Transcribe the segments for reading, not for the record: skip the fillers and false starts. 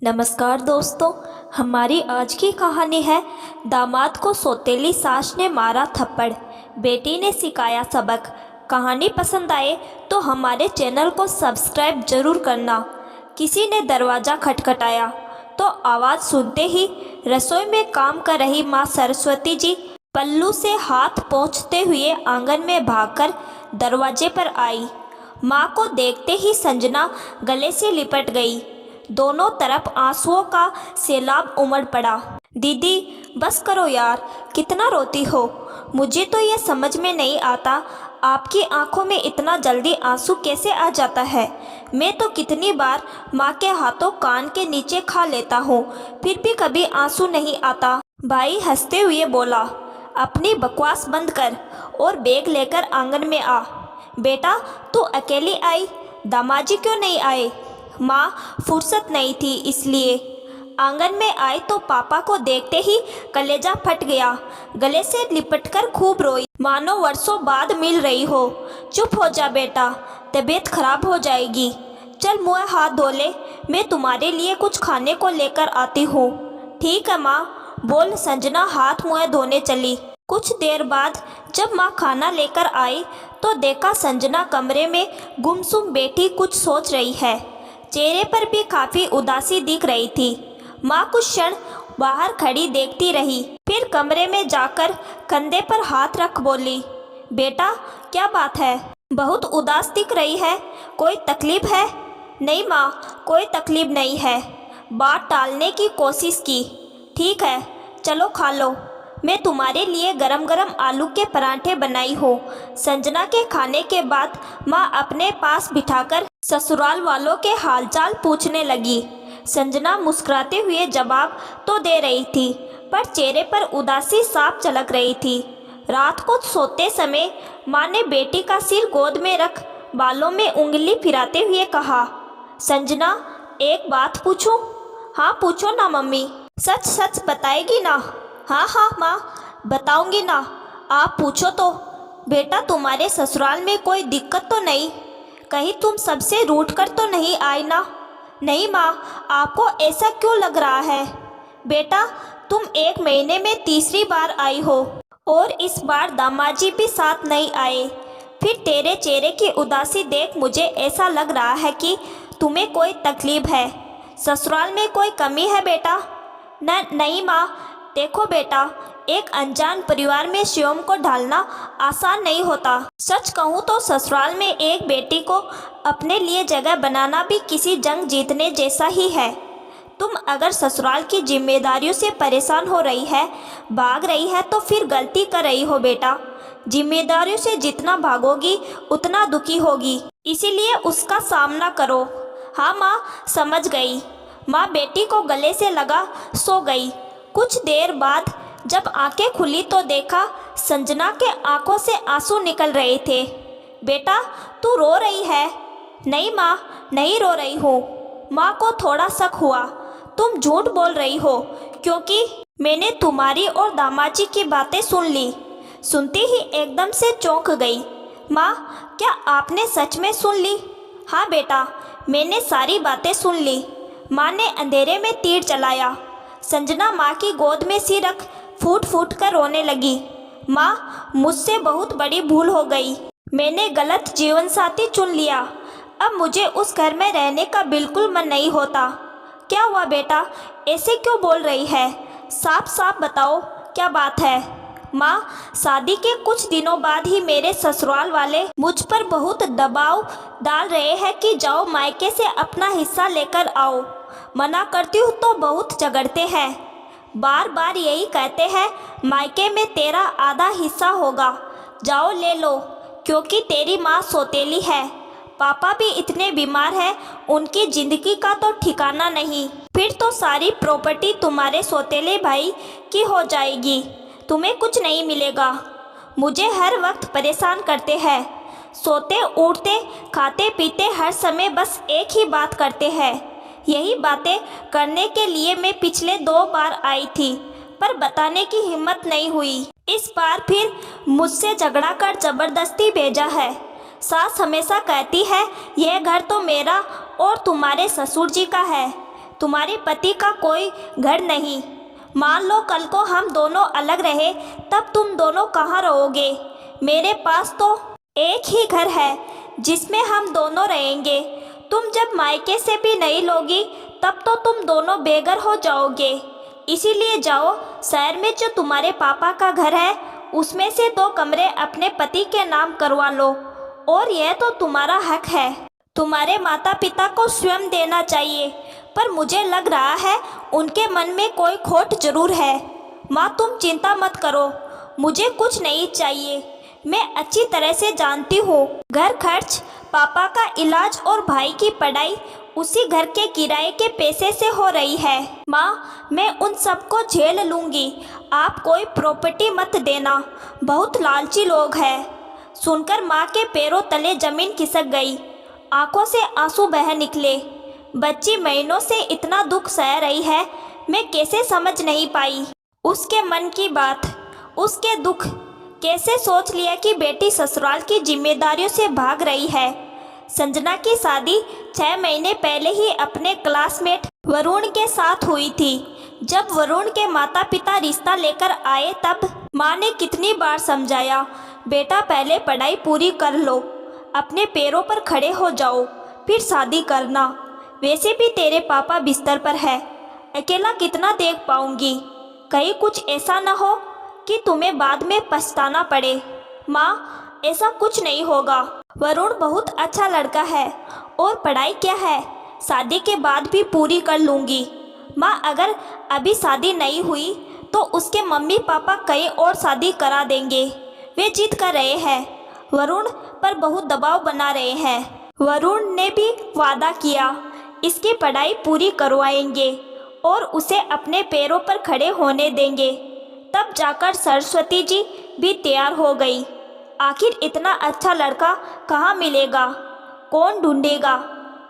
नमस्कार दोस्तों, हमारी आज की कहानी है दामाद को सौतेली सास ने मारा थप्पड़, बेटी ने सिखाया सबक। कहानी पसंद आए तो हमारे चैनल को सब्सक्राइब जरूर करना। किसी ने दरवाज़ा खटखटाया तो आवाज़ सुनते ही रसोई में काम कर रही माँ सरस्वती जी पल्लू से हाथ पोंछते हुए आंगन में भागकर दरवाजे पर आई। माँ को देखते ही संजना गले से लिपट गई। दोनों तरफ आंसुओं का सैलाब उमड़ पड़ा। दीदी बस करो यार, कितना रोती हो। मुझे तो ये समझ में नहीं आता आपकी आंखों में इतना जल्दी आंसू कैसे आ जाता है। मैं तो कितनी बार माँ के हाथों कान के नीचे खा लेता हूँ, फिर भी कभी आंसू नहीं आता। भाई हंसते हुए बोला, अपनी बकवास बंद कर और बैग लेकर आंगन में आ। बेटा तू अकेली आई, दामाजी क्यों नहीं आए? माँ फुर्सत नहीं थी इसलिए। आंगन में आए तो पापा को देखते ही कलेजा फट गया। गले से लिपटकर खूब रोई, मानो वर्षों बाद मिल रही हो। चुप हो जा बेटा, तबीयत खराब हो जाएगी। चल मुँह हाथ धो ले, मैं तुम्हारे लिए कुछ खाने को लेकर आती हूँ। ठीक है माँ, बोल संजना हाथ मुँह धोने चली। कुछ देर बाद जब माँ खाना लेकर आई तो देखा संजना कमरे में गुमसुम बैठी कुछ सोच रही है। चेहरे पर भी काफ़ी उदासी दिख रही थी। माँ कुछ क्षण बाहर खड़ी देखती रही, फिर कमरे में जाकर कंधे पर हाथ रख बोली, बेटा क्या बात है, बहुत उदास दिख रही है, कोई तकलीफ है? नहीं माँ, कोई तकलीफ नहीं है। बात टालने की कोशिश की। ठीक है चलो खा लो, मैं तुम्हारे लिए गरम गरम आलू के पराठे बनाई हो। संजना के खाने के बाद माँ अपने पास बिठाकर ससुराल वालों के हालचाल पूछने लगी। संजना मुस्कुराते हुए जवाब तो दे रही थी, पर चेहरे पर उदासी साफ झलक रही थी। रात को सोते समय माँ ने बेटी का सिर गोद में रख बालों में उंगली फिराते हुए कहा, संजना एक बात पूछूं? हाँ पूछो ना मम्मी। सच सच बताएगी ना? हाँ हाँ माँ बताऊंगी ना, आप पूछो तो। बेटा तुम्हारे ससुराल में कोई दिक्कत तो नहीं? कहीं तुम सबसे रूठ कर तो नहीं आई ना? नहीं माँ, आपको ऐसा क्यों लग रहा है? बेटा तुम एक महीने में तीसरी बार आई हो और इस बार दामाजी भी साथ नहीं आए। फिर तेरे चेहरे की उदासी देख मुझे ऐसा लग रहा है कि तुम्हें कोई तकलीफ है। ससुराल में कोई कमी है बेटा? नहीं माँ, देखो बेटा, एक अनजान परिवार में स्वयं को ढालना आसान नहीं होता। सच कहूँ तो ससुराल में एक बेटी को अपने लिए जगह बनाना भी किसी जंग जीतने जैसा ही है। तुम अगर ससुराल की जिम्मेदारियों से परेशान हो रही है, भाग रही है, तो फिर गलती कर रही हो बेटा। जिम्मेदारियों से जितना भागोगी उतना दुखी होगी, इसीलिए उसका सामना करो। हाँ माँ समझ गई। माँ बेटी को गले से लगा सो गई। कुछ देर बाद जब आंखें खुली तो देखा संजना के आंखों से आंसू निकल रहे थे। बेटा तू रो रही है? नहीं माँ, नहीं रो रही हूँ। माँ को थोड़ा शक हुआ, तुम झूठ बोल रही हो, क्योंकि मैंने तुम्हारी और दामाजी की बातें सुन ली। सुनते ही एकदम से चौंक गई। माँ क्या आपने सच में सुन ली? हाँ बेटा, मैंने सारी बातें सुन ली। माँ ने अंधेरे में तीर चलाया। संजना माँ की गोद में सिर रख फूट फूट कर रोने लगी। माँ मुझसे बहुत बड़ी भूल हो गई, मैंने गलत जीवन साथी चुन लिया। अब मुझे उस घर में रहने का बिल्कुल मन नहीं होता। क्या हुआ बेटा, ऐसे क्यों बोल रही है? साफ साफ बताओ क्या बात है? माँ शादी के कुछ दिनों बाद ही मेरे ससुराल वाले मुझ पर बहुत दबाव डाल रहे हैं कि जाओ मायके से अपना हिस्सा लेकर आओ। मना करती हूँ तो बहुत झगड़ते हैं, बार बार यही कहते हैं मायके में तेरा आधा हिस्सा होगा, जाओ ले लो, क्योंकि तेरी माँ सौतेली है। पापा भी इतने बीमार हैं, उनकी ज़िंदगी का तो ठिकाना नहीं। फिर तो सारी प्रॉपर्टी तुम्हारे सौतेले भाई की हो जाएगी, तुम्हें कुछ नहीं मिलेगा। मुझे हर वक्त परेशान करते हैं, सोते उठते खाते पीते हर समय बस एक ही बात करते हैं। यही बातें करने के लिए मैं पिछले 2 बार आई थी, पर बताने की हिम्मत नहीं हुई। इस बार फिर मुझसे झगड़ा कर ज़बरदस्ती भेजा है। सास हमेशा कहती है यह घर तो मेरा और तुम्हारे ससुर जी का है, तुम्हारे पति का कोई घर नहीं। मान लो कल को हम दोनों अलग रहे, तब तुम दोनों कहाँ रहोगे? मेरे पास तो एक ही घर है जिसमें हम दोनों रहेंगे। तुम जब मायके से भी नहीं लोगी तब तो तुम दोनों बेघर हो जाओगे। इसीलिए जाओ, शहर में जो तुम्हारे पापा का घर है उसमें से 2 कमरे अपने पति के नाम करवा लो। और यह तो तुम्हारा हक है, तुम्हारे माता पिता को स्वयं देना चाहिए। पर मुझे लग रहा है उनके मन में कोई खोट जरूर है। माँ, तुम चिंता मत करो, मुझे कुछ नहीं चाहिए। मैं अच्छी तरह से जानती हूँ, घर खर्च, पापा का इलाज और भाई की पढ़ाई उसी घर के किराए के पैसे से हो रही है। माँ, मैं उन सबको झेल लूँगी, आप कोई प्रॉपर्टी मत देना, बहुत लालची लोग हैं। सुनकर माँ के पैरों तले जमीन खिसक गई, आंखों से आंसू बह निकले। बच्ची महीनों से इतना दुख सह रही है, मैं कैसे समझ नहीं पाई उसके मन की बात, उसके दुख। कैसे सोच लिया कि बेटी ससुराल की जिम्मेदारियों से भाग रही है। संजना की शादी 6 महीने पहले ही अपने क्लासमेट वरुण के साथ हुई थी। जब वरुण के माता पिता रिश्ता लेकर आए तब माँ ने कितनी बार समझाया, बेटा पहले पढ़ाई पूरी कर लो, अपने पैरों पर खड़े हो जाओ, फिर शादी करना। वैसे भी तेरे पापा बिस्तर पर है, अकेला कितना देख पाऊंगी। कहीं कुछ ऐसा न हो कि तुम्हें बाद में पछताना पड़े। माँ, ऐसा कुछ नहीं होगा, वरुण बहुत अच्छा लड़का है और पढ़ाई क्या है, शादी के बाद भी पूरी कर लूँगी। माँ, अगर अभी शादी नहीं हुई तो उसके मम्मी पापा कहीं और शादी करा देंगे। वे जिद कर रहे हैं, वरुण पर बहुत दबाव बना रहे हैं। वरुण ने भी वादा किया इसकी पढ़ाई पूरी करवाएंगे और उसे अपने पैरों पर खड़े होने देंगे। तब जाकर सरस्वती जी भी तैयार हो गई। आखिर इतना अच्छा लड़का कहाँ मिलेगा, कौन ढूंढेगा।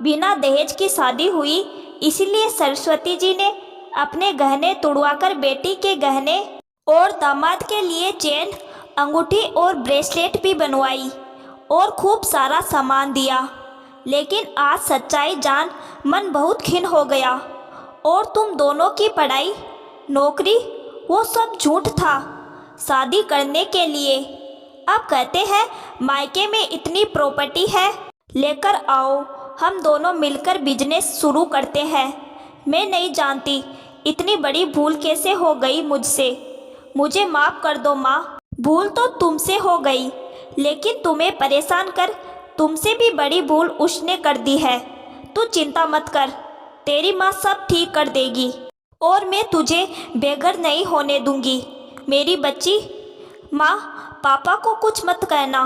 बिना दहेज की शादी हुई, इसीलिए सरस्वती जी ने अपने गहने तुड़वाकर बेटी के गहने और दामाद के लिए चेन, अंगूठी और ब्रेसलेट भी बनवाई और खूब सारा सामान दिया। लेकिन आज सच्चाई जान मन बहुत खिन्न हो गया। और तुम दोनों की पढ़ाई, नौकरी, वो सब झूठ था शादी करने के लिए। अब कहते हैं मायके में इतनी प्रॉपर्टी है, लेकर आओ, हम दोनों मिलकर बिजनेस शुरू करते हैं। मैं नहीं जानती इतनी बड़ी भूल कैसे हो गई मुझसे। मुझे माफ़ कर दो माँ, भूल तो तुमसे हो गई, लेकिन तुम्हें परेशान कर तुमसे भी बड़ी भूल उसने कर दी है। तू चिंता मत कर, तेरी माँ सब ठीक कर देगी और मैं तुझे बेघर नहीं होने दूंगी मेरी बच्ची। माँ, पापा को कुछ मत कहना,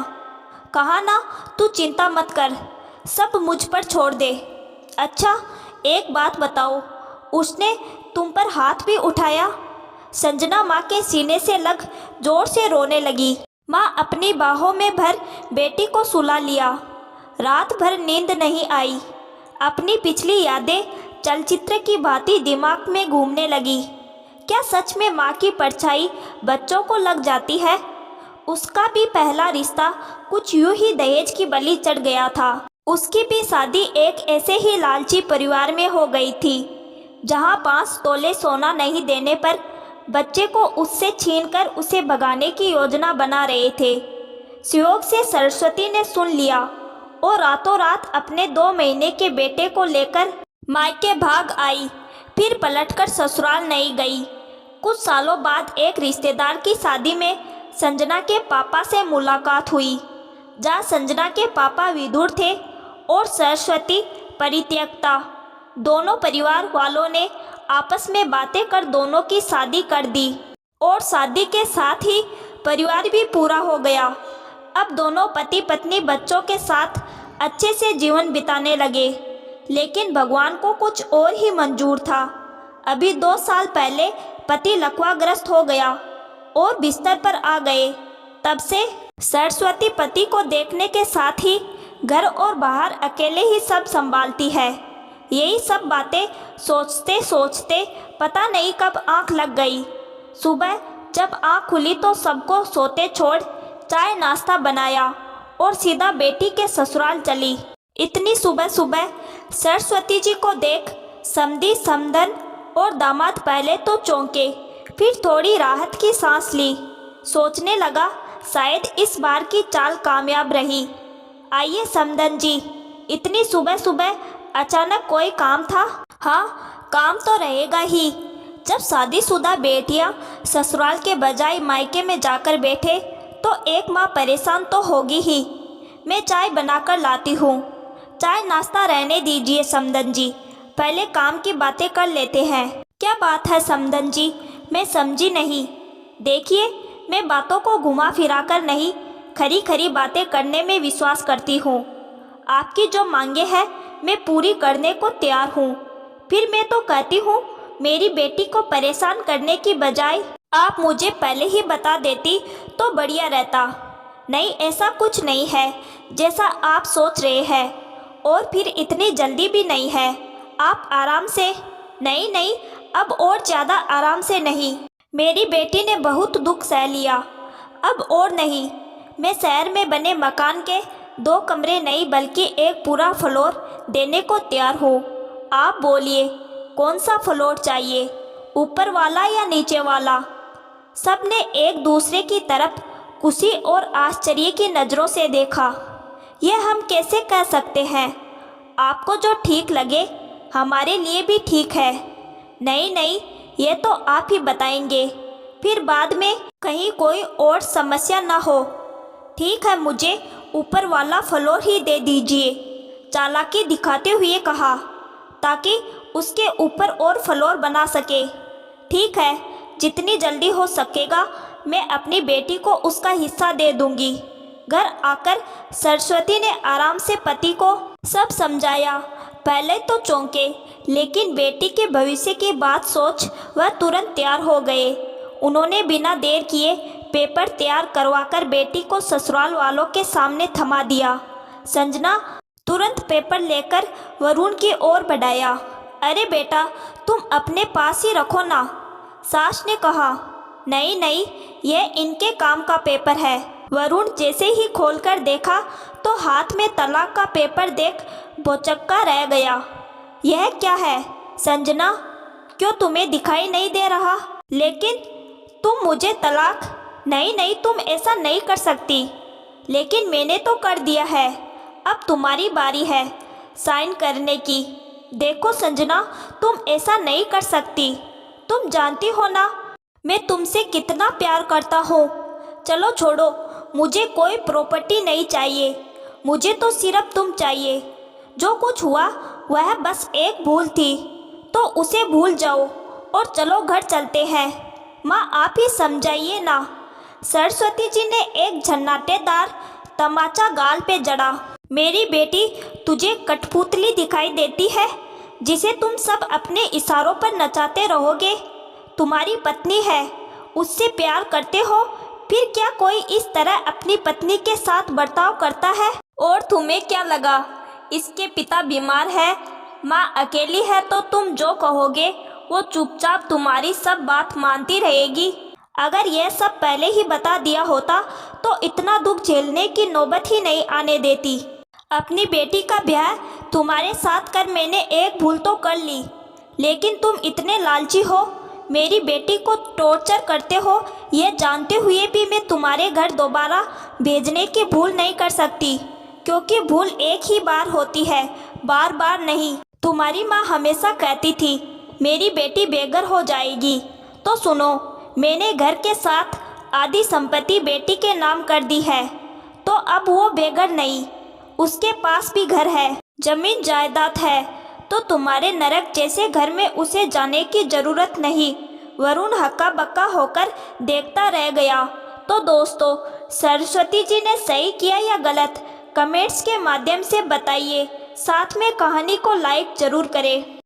कहा ना, तू चिंता मत कर, सब मुझ पर छोड़ दे। अच्छा, एक बात बताओ, उसने तुम पर हाथ भी उठाया? संजना माँ के सीने से लग जोर से रोने लगी। माँ अपनी बाहों में भर बेटी को सुला लिया। रात भर नींद नहीं आई। अपनी पिछली यादें चलचित्र की भांति दिमाग में घूमने लगी। क्या सच में माँ की परछाई बच्चों को लग जाती है? उसका भी पहला रिश्ता कुछ यूं ही दहेज की बलि चढ़ गया था। उसकी भी शादी एक ऐसे ही लालची परिवार में हो गई थी, जहाँ 5 तोले सोना नहीं देने पर बच्चे को उससे छीनकर उसे भगाने की योजना बना रहे थे। संयोग से सरस्वती ने सुन लिया और रातों रात अपने 2 महीने के बेटे को लेकर मायके भाग आई। फिर पलटकर ससुराल नहीं गई। कुछ सालों बाद एक रिश्तेदार की शादी में संजना के पापा से मुलाकात हुई, जहाँ संजना के पापा विदुर थे और सरस्वती परित्यक्ता। दोनों परिवार वालों ने आपस में बातें कर दोनों की शादी कर दी और शादी के साथ ही परिवार भी पूरा हो गया। अब दोनों पति पत्नी बच्चों के साथ अच्छे से जीवन बिताने लगे। लेकिन भगवान को कुछ और ही मंजूर था। अभी 2 साल पहले पति लकवाग्रस्त हो गया और बिस्तर पर आ गए। तब से सरस्वती पति को देखने के साथ ही घर और बाहर अकेले ही सब संभालती है। यही सब बातें सोचते सोचते पता नहीं कब आंख लग गई। सुबह जब आंख खुली तो सबको सोते छोड़ चाय नाश्ता बनाया और सीधा बेटी के ससुराल चली। इतनी सुबह सुबह सरस्वती जी को देख समधी, समधन और दामाद पहले तो चौंके, फिर थोड़ी राहत की सांस ली। सोचने लगा शायद इस बार की चाल कामयाब रही। आइए समधन जी, इतनी सुबह सुबह अचानक कोई काम था? हाँ, काम तो रहेगा ही। जब शादीशुदा बेटियां ससुराल के बजाय मायके में जाकर बैठे तो एक माँ परेशान तो होगी ही। मैं चाय बनाकर लाती हूँ। चाय नाश्ता रहने दीजिए समधन जी, पहले काम की बातें कर लेते हैं। क्या बात है समधन जी, मैं समझी नहीं। देखिए, मैं बातों को घुमा फिरा कर नहीं, खरी खरी बातें करने में विश्वास करती हूँ। आपकी जो मांगे हैं मैं पूरी करने को तैयार हूँ। फिर मैं तो कहती हूँ मेरी बेटी को परेशान करने की बजाय आप मुझे पहले ही बता देती तो बढ़िया रहता। नहीं, ऐसा कुछ नहीं है जैसा आप सोच रहे हैं, और फिर इतनी जल्दी भी नहीं है। आप आराम से। नहीं नहीं, अब और ज़्यादा आराम से नहीं। मेरी बेटी ने बहुत दुख सह लिया, अब और नहीं। मैं शहर में बने मकान के 2 कमरे नहीं बल्कि एक पूरा फ्लोर देने को तैयार हूँ। आप बोलिए कौन सा फ्लोर चाहिए, ऊपर वाला या नीचे वाला? सबने एक दूसरे की तरफ खुशी और आश्चर्य की नज़रों से देखा। यह हम कैसे कह सकते हैं? आपको जो ठीक लगे हमारे लिए भी ठीक है। नहीं नहीं, ये तो आप ही बताएंगे, फिर बाद में कहीं कोई और समस्या ना हो। ठीक है, मुझे ऊपर वाला फ्लोर ही दे दीजिए, चालाकी दिखाते हुए कहा, ताकि उसके ऊपर और फ्लोर बना सके। ठीक है, जितनी जल्दी हो सकेगा मैं अपनी बेटी को उसका हिस्सा दे दूंगी। घर आकर सरस्वती ने आराम से पति को सब समझाया। पहले तो चौंके, लेकिन बेटी के भविष्य की बात सोच वह तुरंत तैयार हो गए। उन्होंने बिना देर किए पेपर तैयार करवाकर बेटी को ससुराल वालों के सामने थमा दिया। संजना तुरंत पेपर लेकर वरुण की ओर बढ़ाया। अरे बेटा, तुम अपने पास ही रखो ना, सास ने कहा। नहीं नहीं, यह इनके काम का पेपर है। वरुण जैसे ही खोलकर देखा तो हाथ में तलाक का पेपर देख भौचक्का रह गया। यह क्या है संजना, क्यों तुम्हें दिखाई नहीं दे रहा? लेकिन तुम मुझे तलाक। नहीं नहीं, तुम ऐसा नहीं कर सकती। लेकिन मैंने तो कर दिया है, अब तुम्हारी बारी है साइन करने की। देखो संजना, तुम ऐसा नहीं कर सकती। तुम जानती हो ना मैं तुमसे कितना प्यार करता हूँ। चलो छोड़ो, मुझे कोई प्रॉपर्टी नहीं चाहिए, मुझे तो सिर्फ तुम चाहिए। जो कुछ हुआ वह बस एक भूल थी, तो उसे भूल जाओ और चलो घर चलते हैं। माँ, आप ही समझाइए ना। सरस्वती जी ने एक झन्नाटेदार तमाचा गाल पे जड़ा। मेरी बेटी तुझे कठपुतली दिखाई देती है जिसे तुम सब अपने इशारों पर नचाते रहोगे? तुम्हारी पत्नी है, उससे प्यार करते हो, फिर क्या कोई इस तरह अपनी पत्नी के साथ बर्ताव करता है? और तुम्हें क्या लगा इसके पिता बीमार है, माँ अकेली है, तो तुम जो कहोगे वो चुपचाप तुम्हारी सब बात मानती रहेगी? अगर यह सब पहले ही बता दिया होता तो इतना दुख झेलने की नौबत ही नहीं आने देती। अपनी बेटी का ब्याह तुम्हारे साथ कर मैंने एक भूल तो कर ली, लेकिन तुम इतने लालची हो, मेरी बेटी को टॉर्चर करते हो, ये जानते हुए भी मैं तुम्हारे घर दोबारा भेजने की भूल नहीं कर सकती, क्योंकि भूल एक ही बार होती है, बार बार नहीं। तुम्हारी माँ हमेशा कहती थी मेरी बेटी बेघर हो जाएगी, तो सुनो, मैंने घर के साथ आधी संपत्ति बेटी के नाम कर दी है, तो अब वो बेघर नहीं, उसके पास भी घर है, जमीन जायदाद है, तो तुम्हारे नरक जैसे घर में उसे जाने की जरूरत नहीं। वरुण हक्का बक्का होकर देखता रह गया। तो दोस्तों, सरस्वती जी ने सही किया या गलत, कमेंट्स के माध्यम से बताइए। साथ में कहानी को लाइक जरूर करें।